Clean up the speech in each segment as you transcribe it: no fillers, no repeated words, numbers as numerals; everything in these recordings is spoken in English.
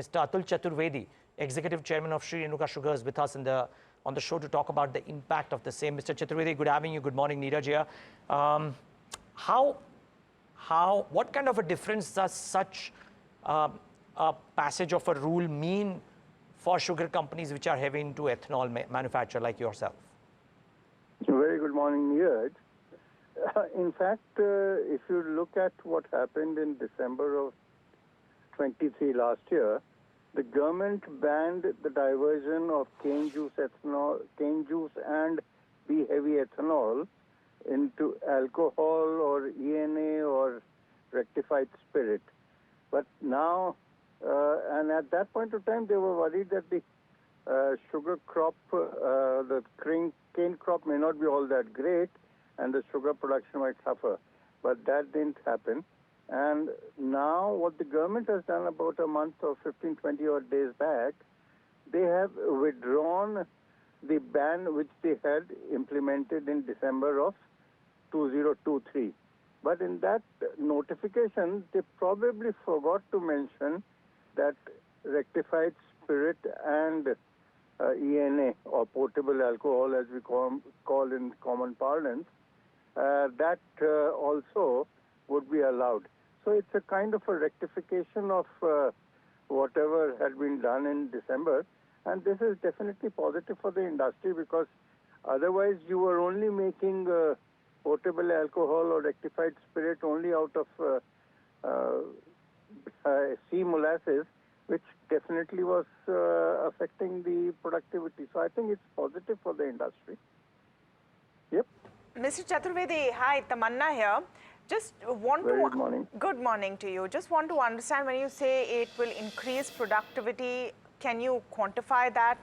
Mr. Atul Chaturvedi, Executive Chairman of Shree Renuka Sugars, with us on the show to talk about the impact of the same. Mr. Chaturvedi, good having you. Good morning, Neeraj here. What kind of a difference does such a passage of a rule mean for sugar companies which are heavy into ethanol manufacture like yourself? Very good morning, Neeraj. In fact, if you look at what happened in December of 23 last year, the government banned the diversion of cane juice and B-heavy ethanol into alcohol or ENA or rectified spirit. But now, and at that point of time, they were worried that the sugar crop, the cane crop may not be all that great and the sugar production might suffer. But that didn't happen. And now what the government has done about a month or 15, 20 odd days back, they have withdrawn the ban which they had implemented in December of 2023. But in that notification, they probably forgot to mention that rectified spirit and ENA, or portable alcohol as we call in common parlance, that also would be allowed. So it's a kind of a rectification of whatever had been done in December. And this is definitely positive for the industry, because otherwise you were only making portable alcohol or rectified spirit only out of sea molasses, which definitely was affecting the productivity. So I think it's positive for the industry. Yep. Mr. Chaturvedi, hi, Tamanna here. Just want Very good morning. Good morning to you. Just want to understand, when you say it will increase productivity, can you quantify that?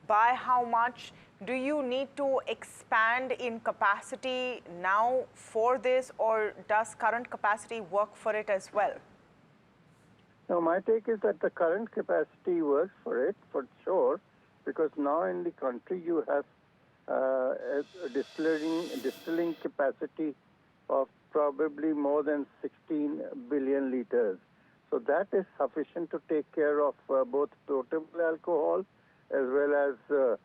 By how much? Do you need to expand in capacity now for this, or does current capacity work for it as well? Now, my take is that the current capacity works for it, for sure, because now in the country you have a distilling capacity of probably more than 16 billion liters. So that is sufficient to take care of both potable alcohol as well as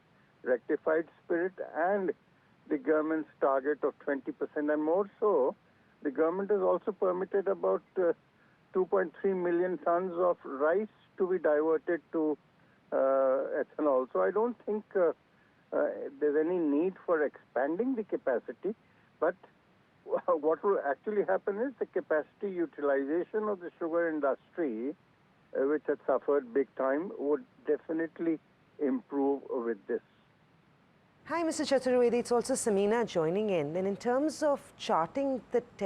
rectified spirit and the government's target of 20%. And more so, the government has also permitted about 2.3 million tons of rice to be diverted to ethanol. So I don't think there's any need for expanding the capacity, but what will actually happen is the capacity utilization of the sugar industry, which had suffered big time, would definitely improve with this. Hi, Mr. Chaturvedi. It's also Samina joining in. And in terms of charting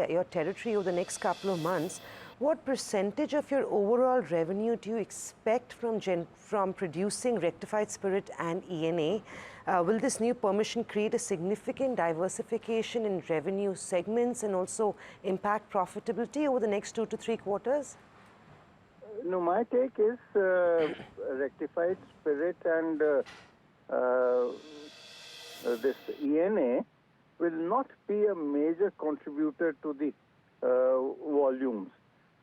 your territory over the next couple of months, what percentage of your overall revenue do you expect from producing rectified spirit and ENA? Will this new permission create a significant diversification in revenue segments and also impact profitability over the next 2 to 3 quarters? No, my take is rectified spirit and this ENA will not be a major contributor to the volumes.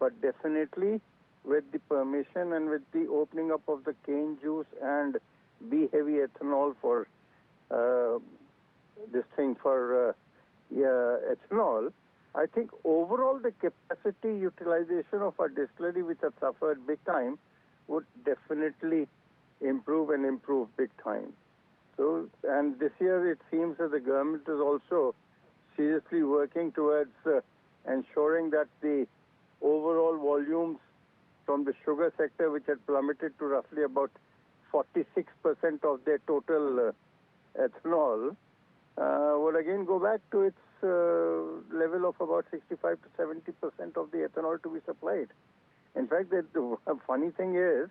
But definitely with the permission and with the opening up of the cane juice and B-heavy ethanol for ethanol, I think overall the capacity utilization of our distillery, which has suffered big time, would definitely improve and improve big time. So, and this year it seems that the government is also seriously working towards ensuring that the overall volumes from the sugar sector, which had plummeted to roughly about 46% of their total ethanol, would again go back to its level of about 65 to 70% of the ethanol to be supplied. In fact, the funny thing is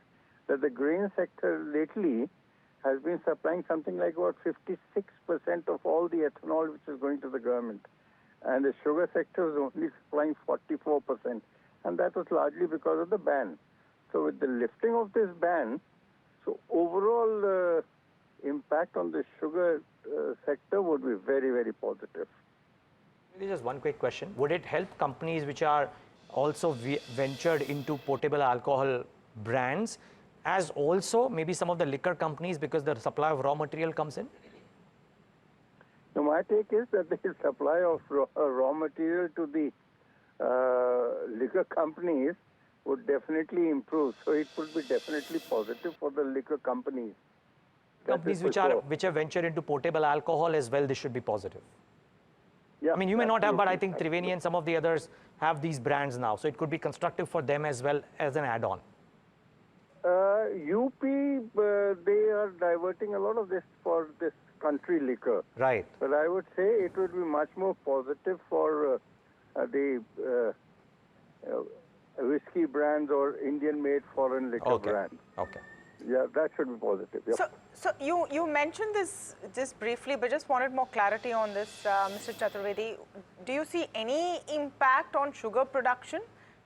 that the grain sector lately has been supplying something like about 56% of all the ethanol which is going to the government. And the sugar sector is only supplying 44%. And that was largely because of the ban. So with the lifting of this ban, so overall impact on the sugar sector would be very, very positive. Just one quick question. Would it help companies which are also ventured into potable alcohol brands as also maybe some of the liquor companies because the supply of raw material comes in? So my take is that the supply of raw material to the liquor companies would definitely improve. So it would be definitely positive for the liquor companies. Companies which have ventured into potable alcohol as well, this should be positive. Yeah, I mean, you may not have, but I absolutely. think Triveni and some of the others have these brands now. So it could be constructive for them as well as an add-on. UP, they are diverting a lot of this for this country liquor. Right. But I would say it would be much more positive for the whiskey brands or Indian-made foreign liquor brands. Okay. Yeah, that should be positive. Yep. So you mentioned this just briefly, but just wanted more clarity on this, Mr. Chaturvedi. Do you see any impact on sugar production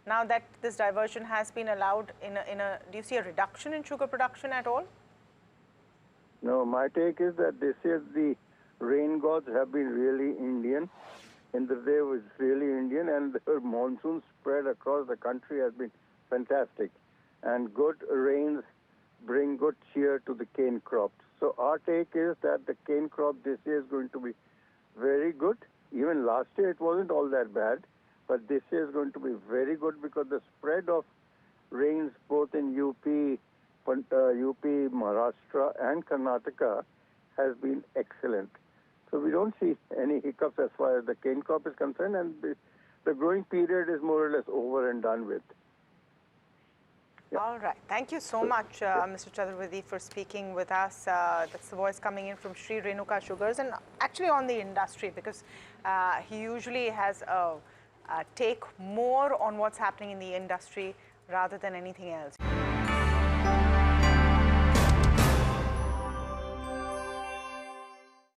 now that this diversion has been allowed? Do you see a reduction in sugar production at all? No, my take is that this year the rain gods have been really Indian. Indradev was really Indian, and the monsoon spread across the country has been fantastic. And good rains bring good cheer to the cane crop. So our take is that the cane crop this year is going to be very good. Even last year it wasn't all that bad, but this year is going to be very good because the spread of rains both in UP, Maharashtra and Karnataka has been excellent. So we don't see any hiccups as far as the cane crop is concerned, and the growing period is more or less over and done with. Yeah. All right. Thank you so much, Mr. Chaturvedi, for speaking with us. That's the voice coming in from Shree Renuka Sugars, and actually on the industry, because he usually has a take more on what's happening in the industry rather than anything else.